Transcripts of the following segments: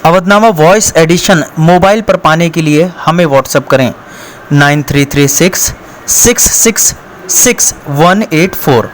Avadhnama voice addition mobile पर पाने के लिए हमें व्हाट्सएप करें 9336 666184।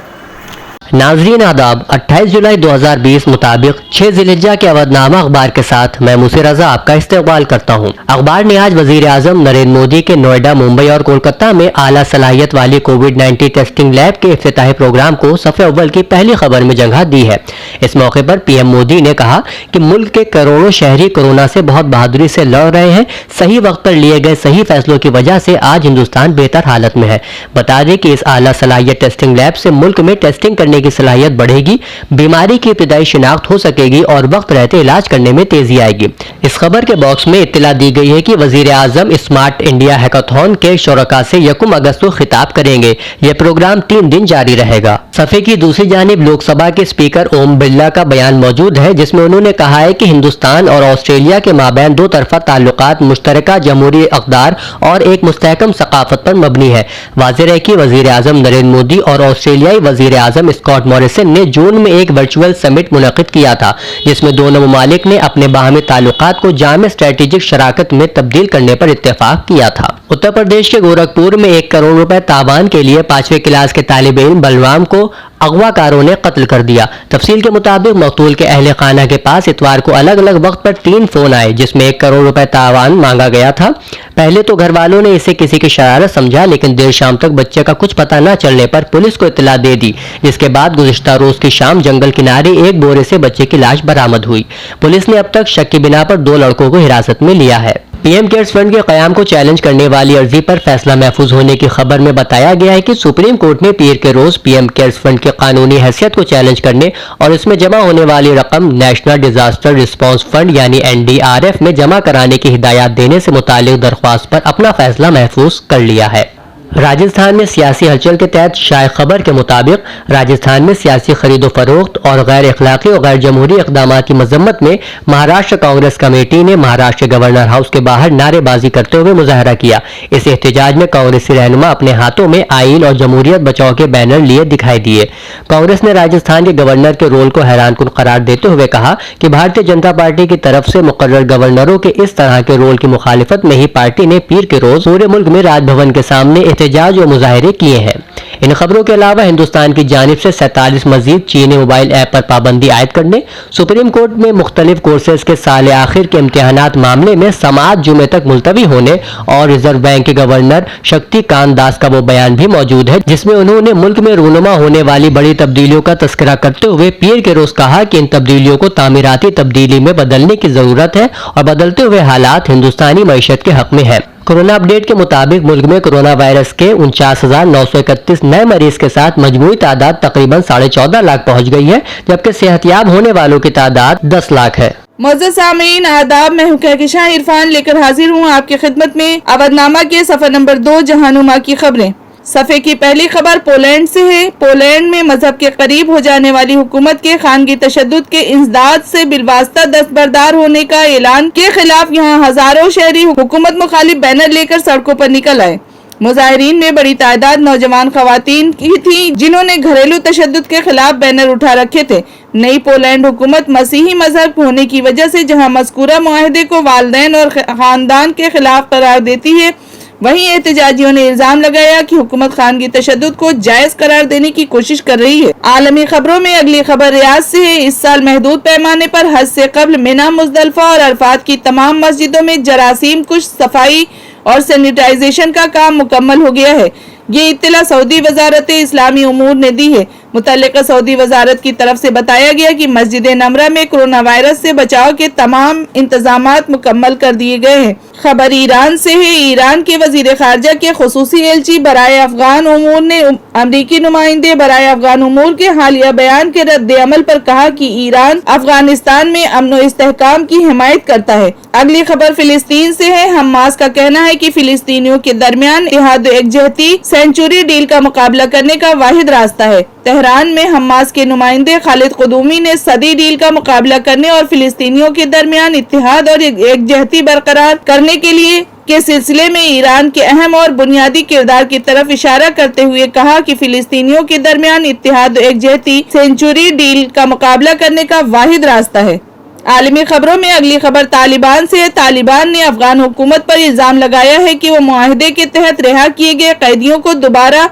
नाज़रीन आदाब, 28 जुलाई 2020 मुताबिक 6 ज़िलहिज्जा के अवधनामा अखबार के साथ मैं मुसे रजा आपका इस्तकबाल करता हूँ। अखबार ने आज वज़ीर आज़म नरेंद्र मोदी के नोएडा, मुंबई और कोलकाता में आला सलाहियत वाली कोविड-19 टेस्टिंग लैब के इफ्तिताही प्रोग्राम को सफ़े अव्वल की पहली खबर में जगह दी है। इस मौके पर पीएम मोदी ने कहा कि मुल्क के करोड़ों शहरी कोरोना से बहुत बहादुरी से लड़ रहे हैं। सही वक्त पर लिए गए सही फैसलों की वजह से आज हिंदुस्तान बेहतर हालत में है। बता दें कि इस आला सलाहियत टेस्टिंग लैब से मुल्क में टेस्टिंग करने की सलाहियत बढ़ेगी, बीमारी की इब्तिदाई शिनाख्त हो सकेगी और वक्त रहते इलाज करने में तेजी आएगी। इस खबर के बॉक्स में इत्तला दी गई है कि वजीर आजम स्मार्ट इंडिया हैकाथॉन के शुरका से 1 अगस्त को खिताब करेंगे। यह प्रोग्राम 3 दिन जारी रहेगा। सफ़े की दूसरी जानिब लोकसभा के स्पीकर ओम बिरला का बयान मौजूद है, जिसमें उन्होंने कहा है कि हिंदुस्तान और ऑस्ट्रेलिया के माबैन 2 तरफा ताल्लुकात मुश्तरका जमहूरी अक़दार और एक मुस्तहकम सकाफत पर मबनी है। वाज़ेह है कि वज़ीर आज़म नरेंद्र मोदी और ऑस्ट्रेलियाई वज़ीर आज़म स्कॉट मॉरिसन ने जून में एक वर्चुअल समिट मुनक़िद किया था, जिसमें दोनों ममालिक ने अपने बाहमी ताल्लुकात को जामे स्ट्रेटेजिक शराकत में तब्दील करने पर इत्तेफाक किया था। उत्तर प्रदेश के गोरखपुर में 1 करोड़ रुपए तावान के लिए 5वीं क्लास के तालिब इल्म बलराम को अगवाकारों ने कत्ल कर दिया। तफसील के मुताबिक मकतूल के अहले खाना के पास इतवार को अलग अलग वक्त पर 3 फोन आए, जिसमें 1 करोड़ रुपए तावान मांगा गया था। पहले तो घर वालों ने इसे किसी की शरारत समझा, लेकिन देर शाम तक बच्चे का कुछ पता न चलने पर पुलिस को इत्तला दे दी, जिसके बाद गुज़िश्ता रोज की शाम जंगल किनारे एक बोरे से बच्चे की लाश बरामद हुई। पुलिस ने अब तक शक की बिना पर 2 लड़कों को हिरासत में लिया है। पीएम केयर्स फंड के कयाम को चैलेंज करने वाली अर्जी पर फैसला महफूज होने की खबर में बताया गया है कि सुप्रीम कोर्ट ने पीर के रोज पीएम केयर्स फंड की कानूनी हैसियत को चैलेंज करने और इसमें जमा होने वाली रकम नेशनल डिजास्टर रिस्पांस फंड यानी NDRF में जमा कराने की हिदायत देने से मुताल्लिक दरख्वास्त पर अपना फैसला महफूज कर लिया है। राजस्थान में सियासी हलचल के तहत शाये खबर के मुताबिक राजस्थान में सियासी खरीदो फरोख्त और गैर अखलाकी और गैर जमहूरी इक़दामात की मजम्मत में महाराष्ट्र कांग्रेस कमेटी ने महाराष्ट्र गवर्नर हाउस के बाहर नारेबाजी करते हुए मुजाहरा किया। इस एहतजाज में कांग्रेसी रहनुमा अपने हाथों में आइन और जमहूरियत बचाओ के बैनर लिए दिखाई दिए। कांग्रेस ने राजस्थान के गवर्नर के रोल को हैरानकुन करार देते हुए कहा कि भारतीय जनता पार्टी की तरफ से मुकर्रर गवर्नरों के इस तरह के रोल की मुखालिफत में ही पार्टी ने पीर के रोज पूरे मुल्क में राजभवन के सामने एहतजाज और मुजाहरे किए हैं। इन खबरों के अलावा हिंदुस्तान की जानिब से 47 मजीद चीनी मोबाइल ऐप पर पाबंदी आयद करने, सुप्रीम कोर्ट में मुख्तलिफ कोर्सेज के साल आखिर के इम्तिहानात मामले में समाअत जुमे तक मुलतवी होने और रिजर्व बैंक के गवर्नर शक्तिकांत दास का वो बयान भी मौजूद है, जिसमें उन्होंने मुल्क में रूनुमा होने वाली बड़ी तब्दीलियों का तस्करा करते हुए पीर के रोज कहा कि इन तब्दीलियों को तामीराती तब्दीली में बदलने की जरूरत है और बदलते हुए हालात हिंदुस्तानी मईशत के हक में है। कोरोना अपडेट के मुताबिक मुल्क में कोरोना वायरस के 49,931 नए मरीज के साथ मजमूई तादाद तकरीबन 14.5 लाख पहुंच गई है, जबकि सेहतयाब होने वालों की तादाद 10 लाख है। मोअज़्ज़ज़ सामीन आदाब, मैं हूं कहकशां इरफान लेकर हाजिर हूं आपकी खिदमत में अवधनामा के सफर नंबर 2 जहानुमा की खबरें। सफ़े की पहली खबर पोलैंड से है। पोलैंड में मजहब के करीब हो जाने वाली हुकूमत के खानगी तशद्दुद के इंसदाद से बिलवास्ता दस्तबरदार होने का ऐलान के खिलाफ यहाँ हजारों शहरी हुकूमत मुखालिफ बैनर लेकर सड़कों पर निकल आए। मुजाहिरीन में बड़ी तादाद नौजवान खवातीन की थी, जिन्होंने घरेलू तशद्दुद के खिलाफ बैनर उठा रखे थे। नई पोलैंड हुकूमत मसीही मजहब होने की वजह से जहाँ मज़कूरा मुआहदे को वालिदैन और खानदान के खिलाफ करार देती है, वहीं एहतजाजियों ने इल्जाम लगाया कि हुकूमत खानगी तशद्दुद को जायज करार देने की कोशिश कर रही है। आलमी खबरों में अगली खबर रियाद से है। इस साल महदूद पैमाने पर हज से कबल मिना, मुज़दलिफा और अरफात की तमाम मस्जिदों में जरासीम कुश सफाई और सैनिटाइजेशन का काम मुकम्मल हो गया है। ये इत्तला सऊदी वजारत इस्लामी उमूर ने दी है। मुतल्लिका सऊदी वजारत की तरफ से बताया गया कि मस्जिद नमरा में कोरोना वायरस से बचाव के तमाम इंतजामात मुकम्मल कर दिए गए हैं। खबर ईरान से है। ईरान के वजीर खारजा के खुसूसी एलची बराए अफगान उमूर ने अमरीकी नुमाइंदे बराए अफगान उमूर के हालिया बयान के रद्द अमल पर कहा कि ईरान अफगानिस्तान में अमन व इस्तेहकाम की हिमायत करता है। अगली खबर फिलिस्तीन से है। हमास का कहना है कि फिलिस्तीनियों के दरमियान इत्तेहाद एकजहती सेंचुरी डील का मुकाबला करने का वाहिद रास्ता है। तेहरान में हमास के नुमाइंदे खालिद कुदूमी ने सदी डील का मुकाबला करने और फिलिस्तीनियों के दरमियान इत्तेहाद और एकजहती बरकरार करने के लिए के सिलसिले में ईरान के अहम और बुनियादी किरदार की तरफ इशारा करते हुए कहा कि फिलिस्तीनियों के दरमियान इत्तेहाद और एकजहती सेंचुरी डील का मुकाबला करने का वाहिद रास्ता है। عالمی خبروں میں اگلی خبر طالبان سے ہے۔ طالبان نے افغان حکومت پر الزام لگایا ہے کہ وہ معاہدے کے تحت رہا کیے گئے قیدیوں کو دوبارہ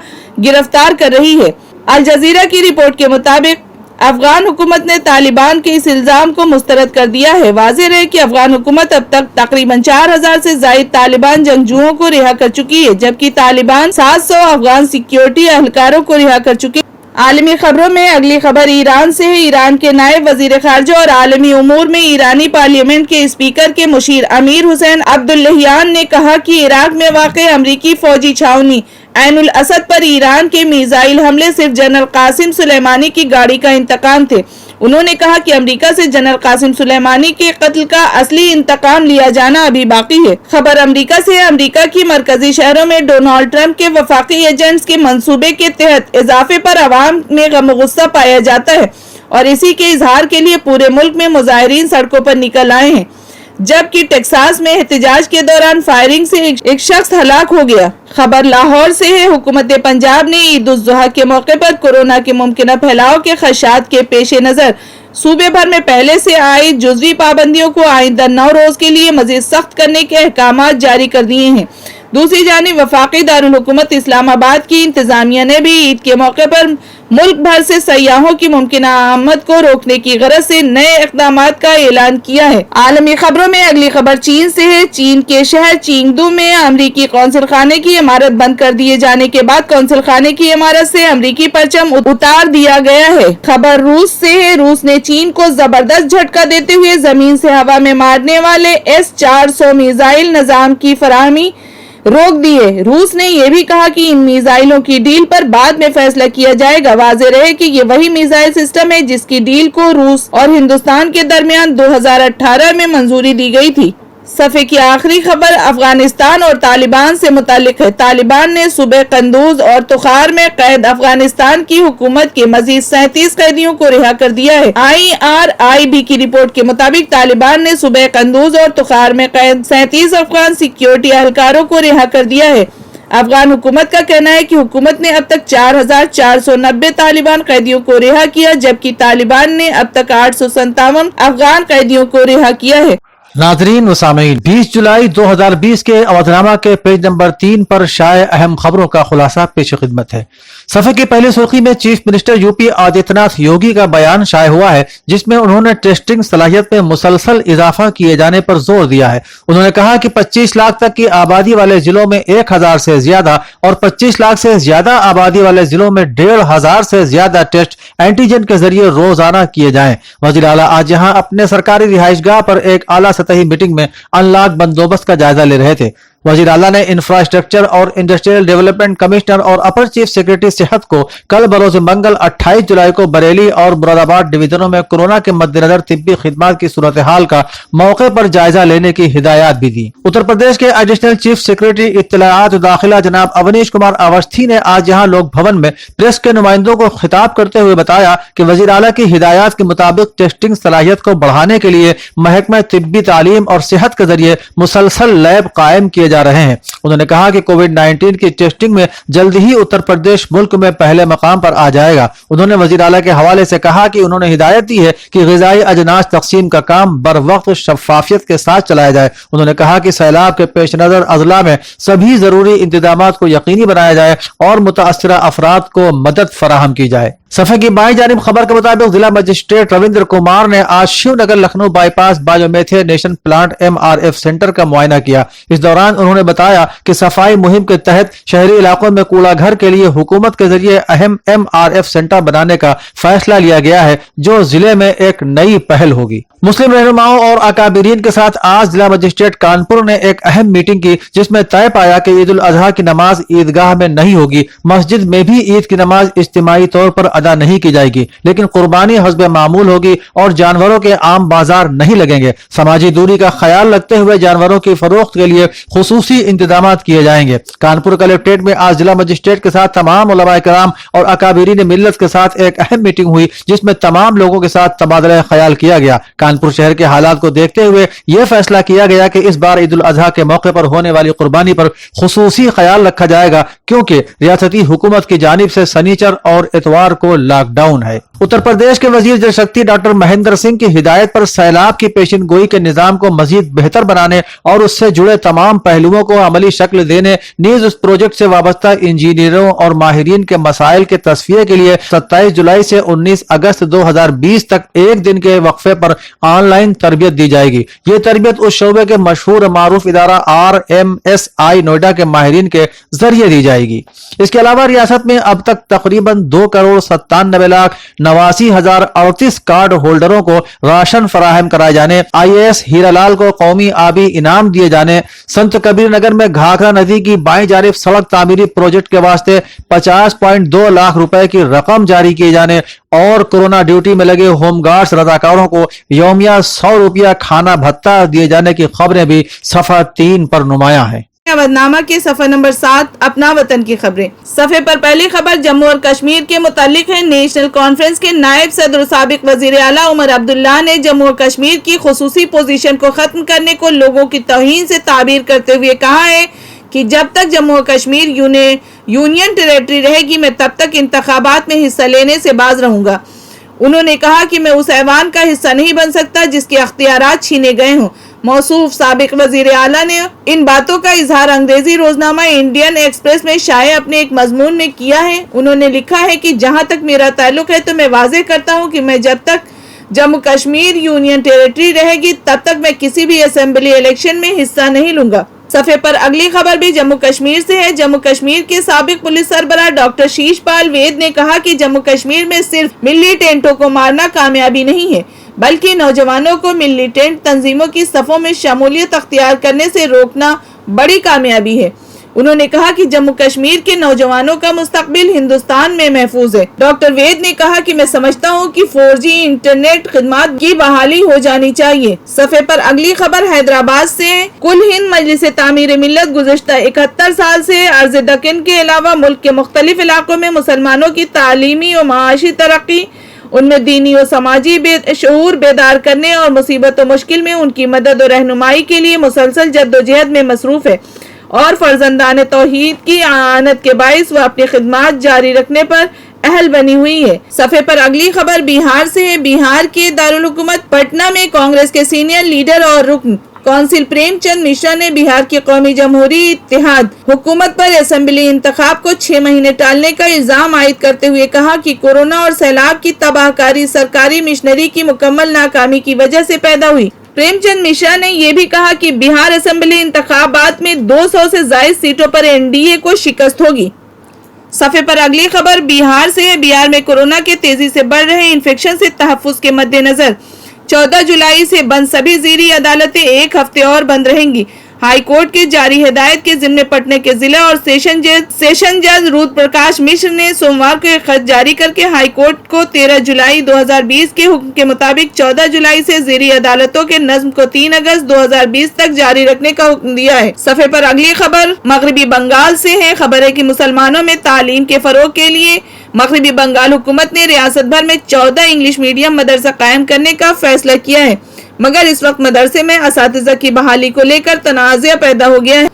گرفتار کر رہی ہے۔ الجزیرہ کی رپورٹ کے مطابق افغان حکومت نے طالبان کے اس الزام کو مسترد کر دیا ہے۔ واضح رہے کہ افغان حکومت اب تک تقریباً 4000 سے زائد طالبان جنگجوؤں کو رہا کر چکی ہے، جبکہ طالبان 700 افغان سیکیورٹی اہلکاروں کو رہا کر چکی ہے۔ عالمی خبروں میں اگلی خبر ایران سے ہے۔ ایران کے نائب وزیر خارجہ اور عالمی امور میں ایرانی پارلیمنٹ کے اسپیکر کے مشیر امیر حسین عبداللہیان نے کہا کہ عراق میں واقع امریکی فوجی چھاؤنی عین الاسد پر ایران کے میزائل حملے صرف جنرل قاسم سلیمانی کی گاڑی کا انتقام تھے۔ انہوں نے کہا کہ امریکہ سے جنرل قاسم سلیمانی کے قتل کا اصلی انتقام لیا جانا ابھی باقی ہے۔ خبر امریکہ سے ہے۔ امریکہ کی مرکزی شہروں میں ڈونالڈ ٹرمپ کے وفاقی ایجنٹس کے منصوبے کے تحت اضافے پر عوام میں غم و غصہ پایا جاتا ہے اور اسی کے اظہار کے لیے پورے ملک میں مظاہرین سڑکوں پر نکل آئے ہیں، جبکہ ٹیکساس میں احتجاج کے دوران فائرنگ سے ایک شخص ہلاک ہو گیا۔ خبر لاہور سے ہے۔ حکومت پنجاب نے عید الاضحیٰ کے موقع پر کورونا کے ممکنہ پھیلاؤ کے خدشات کے پیش نظر صوبے بھر میں پہلے سے عائد جزوی پابندیوں کو آئندہ 9 روز کے لیے مزید سخت کرنے کے احکامات جاری کر دیے ہیں۔ دوسری جانب وفاقی دارالحکومت اسلام آباد کی انتظامیہ نے بھی عید کے موقع پر ملک بھر سے سیاحوں کی ممکنہ آمد کو روکنے کی غرض سے نئے اقدامات کا اعلان کیا ہے۔ عالمی خبروں میں اگلی خبر چین سے ہے۔ چین کے شہر چینگدو میں امریکی قونصل خانے کی عمارت بند کر دیے جانے کے بعد قونصل خانے کی عمارت سے امریکی پرچم اتار دیا گیا ہے۔ خبر روس سے ہے۔ روس نے چین کو زبردست جھٹکا دیتے ہوئے زمین سے ہوا میں مارنے والے S-400 میزائل نظام کی فراہمی روک دیے۔ روس نے یہ بھی کہا کہ ان میزائلوں کی ڈیل پر بعد میں فیصلہ کیا جائے گا۔ واضح رہے کہ یہ وہی میزائل سسٹم ہے جس کی ڈیل کو روس اور ہندوستان کے درمیان 2018 میں منظوری دی گئی تھی۔ صفحے کی آخری خبر افغانستان اور طالبان سے متعلق ہے۔ طالبان نے صوبے قندوز اور تخار میں قید افغانستان کی حکومت کے مزید 37 قیدیوں کو رہا کر دیا ہے۔ IRIB کی رپورٹ کے مطابق طالبان نے صوبے قندوز اور تخار میں قید 37 افغان سیکیورٹی اہلکاروں کو رہا کر دیا ہے۔ افغان حکومت کا کہنا ہے کہ حکومت نے اب تک 4490 طالبان قیدیوں کو رہا کیا، جبکہ طالبان نے اب تک 857 افغان قیدیوں کو رہا کیا ہے۔ ناظرین و سامعین، 20 جولائی 2020 کے اودھ نامہ کے پیج نمبر 3 پر شائع اہم خبروں کا خلاصہ پیش خدمت ہے۔ صفحے کی پہلی سرخی میں chief minister UP Aditya Nath Yogi کا بیان شائع ہوا ہے، جس میں انہوں نے ٹیسٹنگ صلاحیت میں مسلسل اضافہ کیے جانے پر زور دیا ہے۔ انہوں نے کہا کہ 25 لاکھ تک کی آبادی والے ضلعوں میں 1000 سے زیادہ اور 25 لاکھ سے زیادہ آبادی والے ضلعوں میں 1500 سے زیادہ ٹیسٹ اینٹیجن کے ذریعے روزانہ کیے جائیں۔ وزیر اعلیٰ آج یہاں اپنے سرکاری رہائش گاہ پر ایک اعلیٰ سطحی میٹنگ میں ان لاک بندوبست کا جائزہ لے رہے تھے۔ وزیر اعلیٰ نے انفراسٹرکچر اور انڈسٹریل ڈیولپمنٹ کمشنر اور اپر چیف سیکرٹری صحت کو کل بروز منگل 28 جولائی کو بریلی اور مراد آباد ڈویژنوں میں کورونا کے مد نظر طبی خدمات کی صورتحال کا موقع پر جائزہ لینے کی ہدایات بھی دی۔ اتر پردیش کے ایڈیشنل چیف سیکرٹری اطلاعات و داخلہ جناب اونیش کمار اوستھی نے آج یہاں لوک بھون میں پریس کے نمائندوں کو خطاب کرتے ہوئے بتایا کہ وزیر اعلیٰ کی ہدایات کے مطابق ٹیسٹنگ صلاحیت کو بڑھانے کے لیے محکمہ طبی تعلیم اور صحت کے ذریعے مسلسل لیب قائم کیے جا رہے ہیں۔ انہوں نے کہا کہ کووڈ-19 کی ٹیسٹنگ میں جلد ہی اتر پردیش ملک میں پہلے مقام پر آ جائے گا۔ انہوں نے وزیر اعلیٰ کے حوالے سے کہا کہ انہوں نے ہدایت دی ہے کہ غذائی اجناس تقسیم کا کام بر وقت شفافیت کے ساتھ چلایا جائے۔ انہوں نے کہا کہ سیلاب کے پیش نظر اضلاع میں سبھی ضروری انتظامات کو یقینی بنایا جائے اور متاثرہ افراد کو مدد فراہم کی جائے۔ صفحے کی بائیں جانب خبر کے مطابق ضلع مجسٹریٹ رویندر کمار نے آج Shiv Nagar Lucknow bypass bio methanation plant MRF centre کا معائنہ کیا۔ اس دوران انہوں نے بتایا کہ صفائی مہم کے تحت شہری علاقوں میں کوڑا گھر کے لیے حکومت کے ذریعے اہم MRF سینٹر بنانے کا فیصلہ لیا گیا ہے، جو ضلع میں ایک نئی پہل ہوگی۔ مسلم رہنماؤں اور اکابرین کے ساتھ آج ضلع مجسٹریٹ کانپور نے ایک اہم میٹنگ کی، جس میں طے پایا کہ عید الاضحیٰ کی نماز عیدگاہ میں نہیں ہوگی۔ مسجد میں بھی عید کی نماز اجتماعی طور پر ادا نہیں کی جائے گی، لیکن قربانی حسب معمول ہوگی اور جانوروں کے عام بازار نہیں لگیں گے۔ سماجی دوری کا خیال رکھتے ہوئے جانوروں کی فروخت کے لیے خصوصی انتظامات کیے جائیں گے۔ کانپور کلیکٹریٹ میں آج ضلع مجسٹریٹ کے ساتھ تمام علماء کرام اور اکابرین ملت کے ساتھ ایک اہم میٹنگ ہوئی، جس میں تمام لوگوں کے ساتھ تبادلہ خیال کیا گیا۔ کانپور شہر کے حالات کو دیکھتے ہوئے یہ فیصلہ کیا گیا کہ اس بار عید الاضحیٰ کے موقع پر ہونے والی قربانی پر خصوصی خیال رکھا جائے گا، کیونکہ ریاستی حکومت کی جانب سے سنیچر اور اتوار کو لاک ڈاؤن ہے۔ उत्तर प्रदेश के वजीर जल शक्ति डॉक्टर महेंद्र सिंह की हिदायत पर सैलाब की पेशन गोई के निजाम को मजीद बेहतर बनाने और उससे जुड़े तमाम पहलुओं को अमली शक्ल देने नीज उस प्रोजेक्ट से वाबस्ता इंजीनियरों और माहिरीन के मसाइल के तस्फिये के लिए 27 जुलाई से 19 अगस्त 2020 तक एक दिन के वक्फे पर ऑनलाइन तरबियत दी जाएगी। ये तरबियत उस शोबे के मशहूर मारूफ इदारा RMSI नोएडा के माहिरीन के जरिए दी जाएगी। इसके अलावा रियासत में अब तक तकरीबन 2,97,89,038 कार्ड होल्डरों को राशन फराहम कराए जाने, IAS हीरालाल को कौमी आबी इनाम दिए जाने, संत कबीर नगर में घाघरा नदी की बाईं जानिब सड़क तामीरी प्रोजेक्ट के वास्ते 50.2 लाख रुपए की रकम जारी किए जाने और कोरोना ड्यूटी में लगे होमगार्ड्स रजाकारों को यौमिया 100 रुपया खाना भत्ता दिए जाने की खबरें भी सफा 3 पर नुमायां हैं। अवधनामा के सफा नंबर 7 अपना वतन की खबरें। सफे पर पहली खबर जम्मू और कश्मीर के मुतालिक है। नेशनल कॉन्फ्रेंस के नायब सदर साबिक वजीर आला उमर अब्दुल्ला ने जम्मू और कश्मीर की खुसूसी पोजीशन को खत्म करने को लोगों की तौहीन से ताबीर करते हुए कहा है कि जब तक जम्मू और कश्मीर यूनियन टेरेटरी रहेगी मैं तब तक इंतखाबात में हिस्सा लेने से बाज रहूंगा। उन्होंने कहा कि मैं उस ऐवान का हिस्सा नहीं बन सकता जिसके अख्तियारात छीने गए हों। मौसूफ साबिक वजीर आला ने इन बातों का इजहार अंग्रेजी रोजनामा इंडियन एक्सप्रेस में शाये अपने एक मजमून में किया है। उन्होंने लिखा है कि जहां तक मेरा ताल्लुक है तो मैं वाज़ेह करता हूं कि मैं जब तक जम्मू कश्मीर यूनियन टेरेटरी रहेगी तब तक मैं किसी भी असेंबली इलेक्शन में हिस्सा नहीं लूंगा। सफे पर अगली खबर भी जम्मू कश्मीर से है। जम्मू कश्मीर के साबिक पुलिस सरबराह डॉक्टर शीशपाल वेद ने कहा कि जम्मू कश्मीर में सिर्फ मिलिटेंटों को मारना कामयाबी नहीं है बल्कि नौजवानों को मिलिटेंट तंजीमों की सफों में शमूलियत अख्तियार करने से रोकना बड़ी कामयाबी है। उन्होंने कहा कि जम्मू कश्मीर के नौजवानों का मुस्तकबिल हिंदुस्तान में महफूज है। डॉक्टर वेद ने कहा कि मैं समझता हूं कि 4G इंटरनेट खिदमत की बहाली हो जानी चाहिए। सफे पर अगली खबर हैदराबाद से है। कुल हिंद मजलिस तामीर मिल्लत गुज़श्ता 71 साल से अर्ज़ दक्कन के अलावा मुल्क के मुख्तलिफ इलाकों में मुसलमानों की तालीमी और माशी तरक्की, उनमें दीनी और समाजी शऊर बेदार करने और मुसीबत और मुश्किल में उनकी मदद और रहनुमाई के लिए मुसलसल जद्दोजहद में मसरूफ है और फर्जंदान तौहीद की आनत के बाइस वह अपनी खिदमत जारी रखने पर अहल बनी हुई है। सफे पर अगली खबर बिहार से है। बिहार के दारुल हुकूमत पटना में कांग्रेस के सीनियर लीडर और रुकन कौंसिल प्रेमचंद मिश्रा ने बिहार की कौमी जमहूरी इत्तेहाद हुकूमत पर असेंबली इंतखाब को 6 महीने टालने का इल्जाम आयद करते हुए कहा कि कोरोना और सैलाब की तबाहकारी सरकारी मिशनरी की मुकम्मल नाकामी की वजह से पैदा हुई। प्रेमचंद मिश्रा ने यह भी कहा कि बिहार असेंबली इंतखाबात में 200 से ज्यादा सीटों पर NDA को शिकस्त होगी। सफे पर अगली खबर बिहार से है। बिहार में कोरोना के तेजी से बढ़ रहे इन्फेक्शन से तहफ्फुज के मद्देनजर 14 जुलाई से बंद सभी ज़ीरी अदालतें 1 हफ्ते और बंद रहेंगी। हाई कोर्ट के जारी हिदायत के जिम्मे पटना के जिला और सेशन जज रुद्र प्रकाश मिश्र ने सोमवार को एक खत जारी करके हाई कोर्ट को 13 जुलाई 2020 के हुक्म के मुताबिक 14 जुलाई से ज़ीरी अदालतों के नज्म को 3 अगस्त 2020 तक जारी रखने का हुक्म दिया है। सफे पर अगली खबर मगरबी बंगाल से है। खबर है कि मुसलमानों में तालीम के फरोग के लिए मगरबी बंगाल हुकूमत ने रियासत भर में 14 इंग्लिश मीडियम मदरसा कायम करने का फैसला किया है, मगर इस वक्त मदरसे में असातिज़ा की बहाली को लेकर तनाज़ा पैदा हो गया है।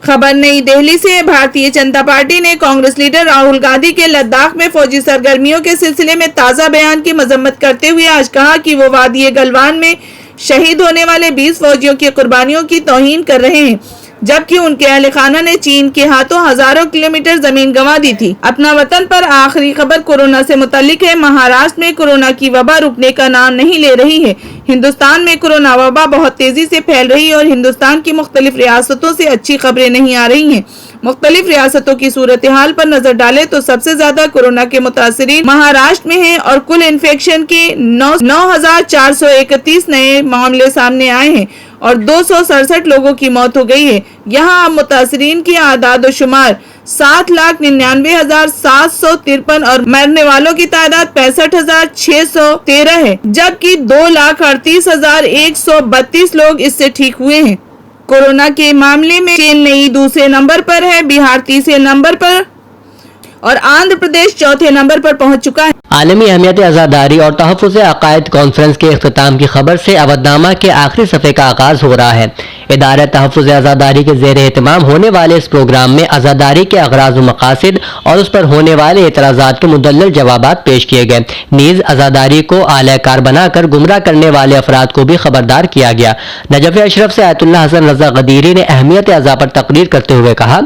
खबर नई दिल्ली से। भारतीय जनता पार्टी ने कांग्रेस लीडर राहुल गांधी के लद्दाख में फौजी सरगर्मियों के सिलसिले में ताज़ा बयान की मजम्मत करते हुए आज कहा कि वो वादी गलवान में शहीद होने वाले 20 फौजियों की कुर्बानियों की तौहीन कर रहे हैं, जबकि उनके अहले खाना ने चीन के हाथों हजारों किलोमीटर जमीन गंवा दी थी। अपना वतन पर आखिरी खबर कोरोना से मुतालिक है। महाराष्ट्र में कोरोना की वबा रुकने का नाम नहीं ले रही है। हिंदुस्तान में कोरोना वबा बहुत तेजी से फैल रही है और हिंदुस्तान की मुख्तलिफ रियासतों से अच्छी खबरें नहीं आ रही हैं। मुख्तलिफ रियासतों की सूरत हाल पर नजर डालें तो सबसे ज्यादा कोरोना के मुतासिरीन महाराष्ट्र में हैं और कुल इन्फेक्शन के 9,431 नए मामले सामने आए हैं और 267 लोगों की मौत हो गई है। यहाँ अब मुतासिरीन की आदाद शुमार 7,99,753 और मरने वालों की तादाद 65,613 है, जबकि 2,38,132 लोग इससे ठीक हुए हैं। कोरोना के मामले में चेन्नई दूसरे नंबर पर है, बिहार तीसरे नंबर पर और आंध्र प्रदेश चौथे नंबर पर पहुंच चुका है। आलमी अहमियत आज़ादारी और तहफ़्फ़ुज़ अक़ायद कॉन्फ्रेंस के इख्तिताम की खबर से अवधनामा के आखिरी सफ़े का आगाज़ हो रहा है। ادارہ تحفظ آزاداری کے زیر اہتمام ہونے والے اس پروگرام میں آزاداری کے اغراض و مقاصد اور اس پر ہونے والے اعتراضات کے مدلل جوابات پیش کیے گئے. نیز آزاداری کو اعلی کار بنا کر گمراہ کرنے والے افراد کو بھی خبردار کیا گیا. نجف اشرف سے آیت اللہ حسن رضا غدیری نے اہمیت اعضاء پر تقریر کرتے ہوئے کہا،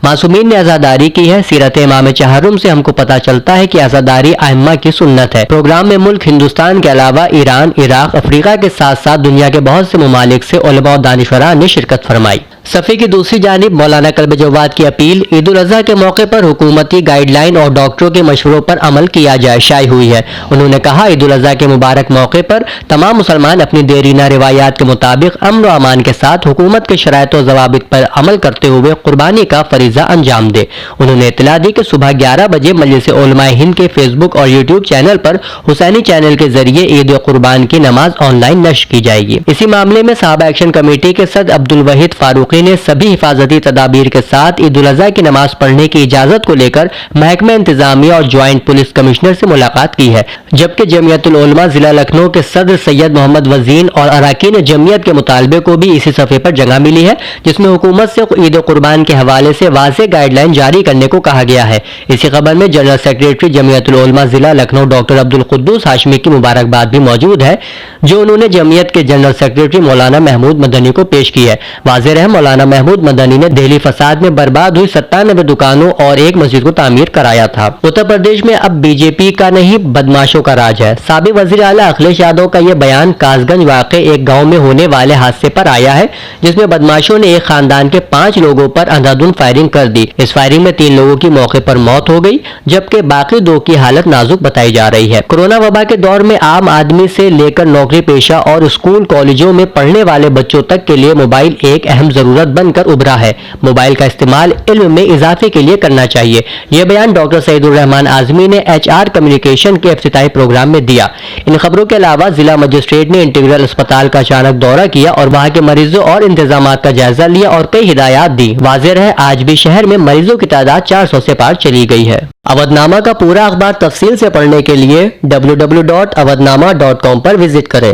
معصومین نے آزاداری کی ہے. سیرت امام چہرم سے ہم کو پتہ چلتا ہے کہ آزاداری ائمہ کی سنت ہے. پروگرام میں ملک ہندوستان کے علاوہ ایران، عراق، افریقہ کے ساتھ ساتھ دنیا کے بہت سے ممالک سے علماء و دانشوران نے شرکت فرمائی. صفحے کی دوسری جانب مولانا کلب جواد کی اپیل عید الاضحیٰ کے موقع پر حکومتی گائیڈ لائن اور ڈاکٹروں کے مشوروں پر عمل کیا جائے شائع ہوئی ہے. انہوں نے کہا، عید الاضحیٰ کے مبارک موقع پر تمام مسلمان اپنی دیرینہ روایات کے مطابق امن و امان کے ساتھ حکومت کے شرائط و ضوابط پر عمل کرتے ہوئے قربانی کا فریضہ انجام دے. انہوں نے اطلاع دی کہ صبح 11 بجے مجلس علماء ہند کے فیس بک اور یوٹیوب چینل پر حسینی چینل کے ذریعے عید قربان کی نماز آن لائن نشر کی جائے گی. اسی معاملے میں صحابہ ایکشن کمیٹی کے صدر عبد الوحید فاروقی نے سبھی حفاظتی تدابیر کے ساتھ عید الاضحیٰ کی نماز پڑھنے کی اجازت کو لے کر محکمہ انتظامیہ اور جوائنٹ پولیس کمشنر سے ملاقات کی ہے. جبکہ جمعیت العلماء ضلع لکھنؤ کے صدر سید محمد وزین اور اراکین جمعیت کے مطالبے کو بھی اسی صفحے پر جگہ ملی ہے، جس میں حکومت سے عید قربان کے حوالے سے واضح گائیڈ لائن جاری کرنے کو کہا گیا ہے. اسی خبر میں جنرل سیکریٹری جمعیت العلماء ضلع لکھنؤ ڈاکٹر عبد القدوس ہاشمی کی مبارکباد بھی موجود ہے، جو انہوں نے جمعیت کے جنرل سیکریٹری مولانا محمود مدنی کو پیش کی ہے. واضح رہے، مولانا محمود مدنی نے دہلی فساد میں برباد ہوئی 97 دکانوں اور ایک مسجد کو تعمیر کرایا تھا. اتر پردیش میں اب بی جے پی کا نہیں بدماشوں کا راج ہے. سابق وزیر اعلیٰ اکھلیش یادو کا یہ بیان کاس گنج واقع ایک گاؤں میں ہونے والے حادثے پر آیا ہے، جس میں بدماشوں نے ایک خاندان کے 5 لوگوں پر اندھادھند فائرنگ کر دی. اس فائرنگ میں 3 لوگوں کی موقع پر موت ہو گئی، جبکہ باقی 2 کی حالت نازک بتائی جا رہی ہے. کورونا وبا کے دور میں عام آدمی سے لے کر نوکری پیشہ اور اسکول کالجوں میں پڑھنے والے بچوں تک کے لیے موبائل ایک اہم ضرورت بن کر ابھرا ہے. موبائل کا استعمال علم میں اضافے کے لیے کرنا چاہیے. یہ بیان ڈاکٹر سعید الرحمان اعظمی نے HR کمیونیکیشن کے افتتاحی پروگرام میں دیا. ان خبروں کے علاوہ ضلع مجسٹریٹ نے انٹیگرل اسپتال کا اچانک دورہ کیا اور وہاں کے مریضوں اور انتظامات کا جائزہ لیا اور کئی ہدایات دی. واضح رہے، آج بھی شہر میں مریضوں کی تعداد 400 سے پار چلی گئی ہے. اودھ نامہ کا پورا اخبار تفصیل سے پڑھنے کے لیے www.awadhnama.com پر وزٹ کریں.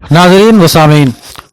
ناظرین و سامعین،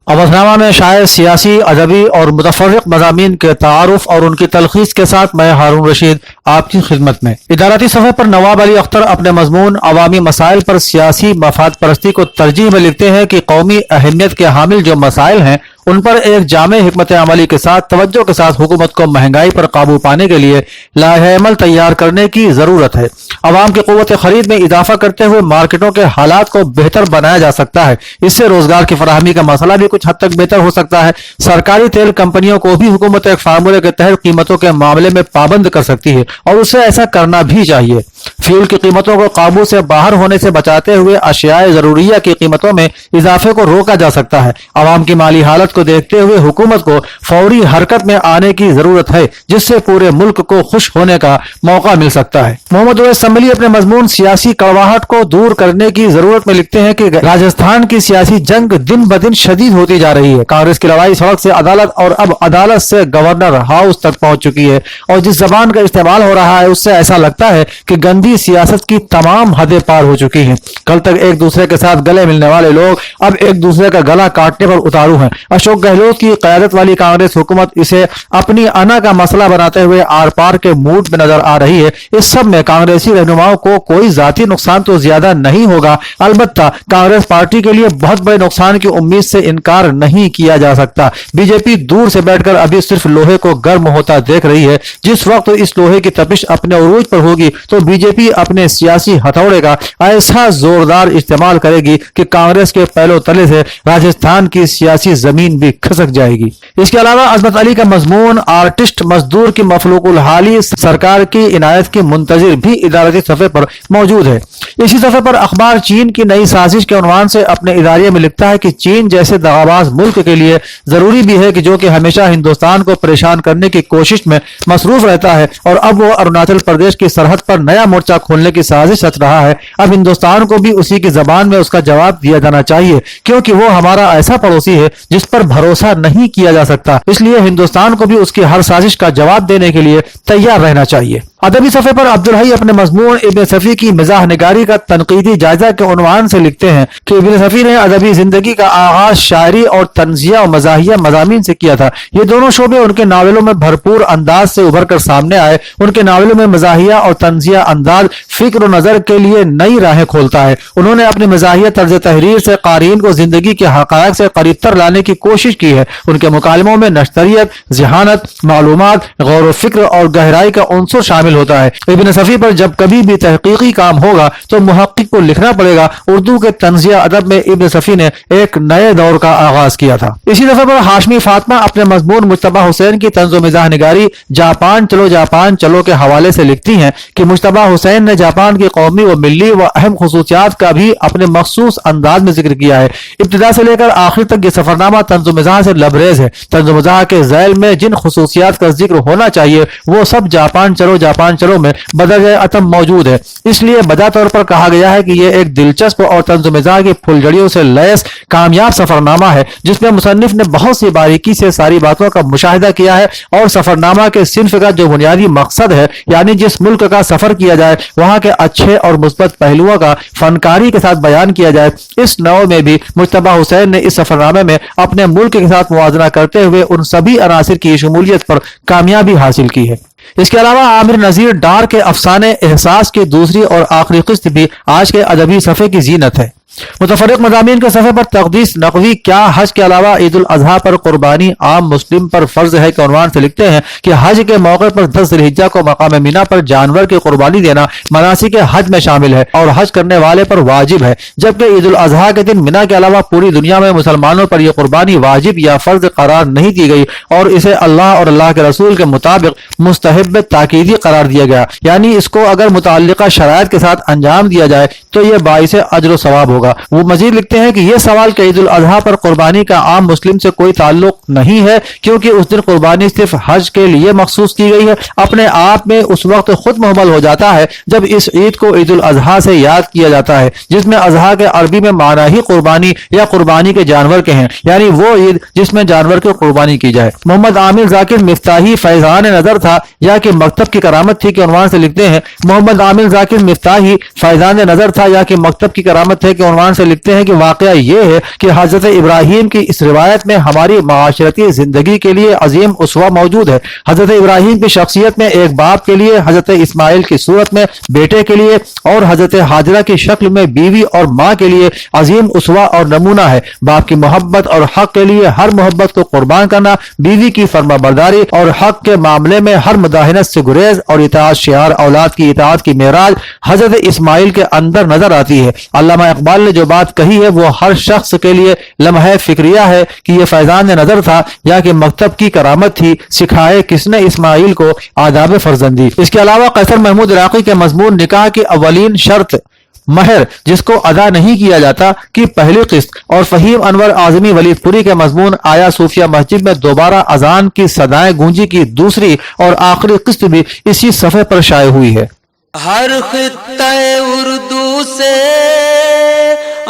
اودھ نامہ میں شائع سیاسی، ادبی اور متفرق مضامین کے تعارف اور ان کی تلخیص کے ساتھ میں ہارون رشید آپ کی خدمت میں. ادارتی صفحے پر نواب علی اختر اپنے مضمون عوامی مسائل پر سیاسی مفاد پرستی کو ترجیح میں لکھتے ہیں کہ قومی اہمیت کے حامل جو مسائل ہیں ان پر ایک جامع حکمت عملی کے ساتھ توجہ کے ساتھ حکومت کو مہنگائی پر قابو پانے کے لیے لائحہ عمل تیار کرنے کی ضرورت ہے. عوام کی قوت خرید میں اضافہ کرتے ہوئے مارکیٹوں کے حالات کو بہتر بنایا جا سکتا ہے. اس سے روزگار کی فراہمی کا مسئلہ بھی کچھ حد تک بہتر ہو سکتا ہے. سرکاری تیل کمپنیوں کو بھی حکومت ایک فارمولے کے تحت قیمتوں کے معاملے میں پابند کر سکتی ہے اور اسے ایسا کرنا بھی چاہیے. فیول کی قیمتوں کو قابو سے باہر ہونے سے بچاتے ہوئے اشیاء ضروریہ کی قیمتوں میں اضافے کو روکا جا سکتا ہے. عوام کی مالی حالت کو دیکھتے ہوئے حکومت کو فوری حرکت میں آنے کی ضرورت ہے، جس سے پورے ملک کو خوش ہونے کا موقع مل سکتا ہے. محمد اویس سنبھلی اپنے مضمون سیاسی کڑواہٹ کو دور کرنے کی ضرورت میں لکھتے ہیں کہ راجستھان کی سیاسی جنگ دن بدن شدید ہوتی جا رہی ہے. کانگریس کی لڑائی سڑک سے عدالت اور اب عدالت سے گورنر ہاؤس تک پہنچ چکی ہے اور جس زبان کا استعمال ہو رہا ہے اس سے ایسا لگتا ہے کہ گندی سیاست کی تمام حدیں پار ہو چکی ہیں. کل تک ایک دوسرے کے ساتھ گلے ملنے والے لوگ اب ایک دوسرے کا گلا کاٹنے پر اتارو ہیں. اشوک گہلوت کی قیادت والی کانگریس حکومت اسے اپنی انا کا مسئلہ بناتے ہوئے آر پار کے موڈ میں نظر آ رہی ہے. اس سب میں کانگریسی رہنماؤں کو کوئی ذاتی نقصان تو زیادہ نہیں ہوگا، البتہ کانگریس پارٹی کے لیے بہت بڑے نقصان کی امید سے انکار نہیں کیا جا سکتا. بی جے پی دور سے بیٹھ کر ابھی صرف لوہے کو گرم ہوتا دیکھ رہی ہے. جس وقت اس لوہے کی تپش اپنے عروج پر ہوگی تو بی جے پی اپنے سیاسی ہتھوڑے کا ایسا زوردار استعمال کرے گی کہ کانگریس کے پہلو تلے سے راجستھان کی سیاسی زمین بھی کھسک جائے گی. اس کے علاوہ عظمت علی کا مضمون آرٹسٹ مزدور کی مفلوق الحالی سرکار کی عنایت کی منتظر بھی ادارتی صفحے پر موجود ہے. اسی صفحے پر اخبار چین کی نئی سازش کے عنوان سے اپنے اداریے میں لکھتا ہے کہ چین جیسے دغاباز ملک کے لیے ضروری بھی ہے کہ جو کہ ہمیشہ ہندوستان کو پریشان کرنے کی کوشش میں مصروف رہتا ہے اور اب وہ اروناچل پردیش کی سرحد پر نیا مورچہ کھولنے کی سازش رچ رہا ہے. اب ہندوستان کو بھی اسی کی زبان میں اس کا جواب دیا جانا چاہیے کیونکہ وہ ہمارا ایسا پڑوسی ہے جس پر بھروسہ نہیں کیا جا سکتا. اس لیے ہندوستان کو بھی اس کی ہر سازش کا جواب دینے کے لیے تیار رہنا چاہیے. अदबी सफ़े पर अब्दुल हई अपने मजमून इब्न सफ़ी की मिजाह निगारी का तनकीदी जायजा के उन्वान से लिखते हैं कि इब्न सफ़ी ने अदबी जिंदगी का आगाज शायरी और तंजिया और मजाहिया मजामीन से किया था। ये दोनों शोबे उनके नावलों में भरपूर अंदाज से उभर कर सामने आए। उनके नावलों में मजाहिया और तंजिया अंदाज फिक्र और नजर के लिए नई राहें खोलता है। उन्होंने अपनी मजाहिया तर्ज तहरीर से क़ारीन को जिंदगी के हक़ाइक़ से करीब तर लाने की कोशिश की है। उनके मुकालमों में नश्तरियत, ज़हानत, मालूमात, गौर व फिक्र और गहराई का उन्सुर शामिल होता है। इब्न सफ़ी पर जब कभी भी तहकीकी काम होगा तो मुहक्किक को लिखना पड़ेगा। उर्दू के तंजिया अदब में इब्न सफ़ी ने एक नए दौर का आगाज किया था। इसी दफे पर हाशमी फातिमा अपने मजमून मुज्तबा हुसैन की तंज़ो मिजाह निगारी जापान चलो के हवाले से लिखती हैं कि मुज्तबा हुसैन ने जापान की कौमी व मिली व अहम खुसूसियात का भी अपने मखसूस अंदाज में जिक्र किया है। इब्तिदा से लेकर आखिर तक ये सफरनामा तंज़ो मिजाह से लबरेज है। तंज़ो मिजाह के ज़ैल में जिन खुसूसियात का जिक्र होना चाहिए वो सब जापान चलो में बदर अतम मौजूद है। इसलिए बजा तौर पर कहा गया है कि यह एक दिलचस्प और तंज़ो मिजाह की फुलझड़ियों से लैस कामयाब सफरनामा है जिसमें मुसन्निफ ने बहुत सी बारीकी से सारी बातों का मुशाहिदा किया है और सफरनामा के सिन्फ का जो बुनियादी मकसद है यानी जिस मुल्क का सफर किया जाए वहां के अच्छे और मुस्बत पहलुओं का फनकारी के साथ बयान किया जाए। इस नौ में भी मुज्तबा हुसैन ने इस सफरनामे में अपने मुल्क के साथ मुवाजना करते हुए उन सभी अनासिर की शमूलियत पर कामयाबी हासिल की है। इसके अलावा आमिर नजीर डार के अफसाने एहसास की दूसरी और आखिरी किस्त भी आज के अदबी सफ़े की जीनत है। मुतफर्रिक मज़ामीन के सफ़े पर तक़दीस नकवी क्या हज के अलावा ईद उल अज़हा पर कुर्बानी आम मुस्लिम पर फर्ज है के उन्वान से लिखते हैं कि हज के मौके पर 10 ज़िलहिज्जा को मकाम मीना पर जानवर की कुर्बानी देना मनासिक हज में शामिल है और हज करने वाले पर वाजिब है, जबकि ईद उल अज़हा के दिन मीना के अलावा पूरी दुनिया में मुसलमानों पर यह कुर्बानी वाजिब या फर्ज करार नहीं दी गई और इसे अल्लाह और अल्लाह के रसूल के मुताबिक मुस्तहब ताकीदी करार दिया गया। यानी इसको अगर मुताल्लिका शराइत के साथ अंजाम दिया जाए तो यह बाइसे अज्र व सवाब होगा। वो मजीद लिखते हैं कि यह सवाल कि ईद उल अज़हा पर कुर्बानी का आम मुस्लिम से कोई ताल्लुक नहीं है क्योंकि उस दिन कुर्बानी सिर्फ हज के लिए मखसूस की गई है, अपने आप में उस वक्त खुद मुहम्मल हो जाता है जब इस ईद को ईद उल अज़हा से याद किया जाता है जिसमें अज़हा के अरबी में माना ही कुर्बानी या कुर्बानी के जानवर के हैं, यानी वो ईद जिसमें जानवर की कुर्बानी की जाए। मोहम्मद आमिर जाकिर मिफ्ताही फैजान नजर था या कि मकतब की करामत थी के उन्वान से लिखते हैं मोहम्मद आमिर जाकिर मिफ्ताही फैजान नजर था या कि मकतब की करामत है के उन्वान से लिखते हैं कि वाकया ये है कि हजरत इब्राहीम की इस रिवायत में हमारी माशरती जिंदगी के लिए अजीम उसवा मौजूद है। हजरत इब्राहीम की शख्सियत में एक बाप के लिए, हजरत इस्माइल की सूरत में बेटे के लिए और हजरत हाजरा की शक्ल में बीवी और माँ के लिए अजीम उसवा और नमूना है। बाप की मोहब्बत और हक के लिए हर मोहब्बत को कुर्बान करना, बीवी की फर्माबरदारी और हक के मामले में हर मुदाहिनत से गुरेज और इताअत शियार औलाद की इताअत की मेराज हजरत इस्माइल के अंदर नजर आती है। अल्लामा इकबाल ने जो बात कही है वो हर शख्स के लिए लम्हे फिक्रिया है कि ये फैजान नजर था या कि मकतब की करामत थी, सिखाए किसने इस्माइल को आदाब फर्जंदी। इसके अलावा कैसर महमूद इराकी के मजमून निकाह की अवलीन शर्त महर जिसको अदा नहीं किया जाता की पहली किस्त और फहीम अनवर आजमी वलीदपुरी के मजमून आया सूफिया मस्जिद में दोबारा अजान की सदाएं गूंजी की दूसरी और आखिरी किस्त भी इसी सफ़े पर शाये हुई है। हर खित्ते उर्दू से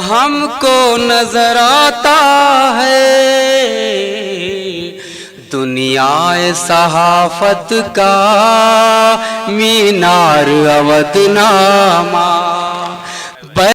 हमको नजर आता है दुनियाए सहाफत का मीनार अवधनामा।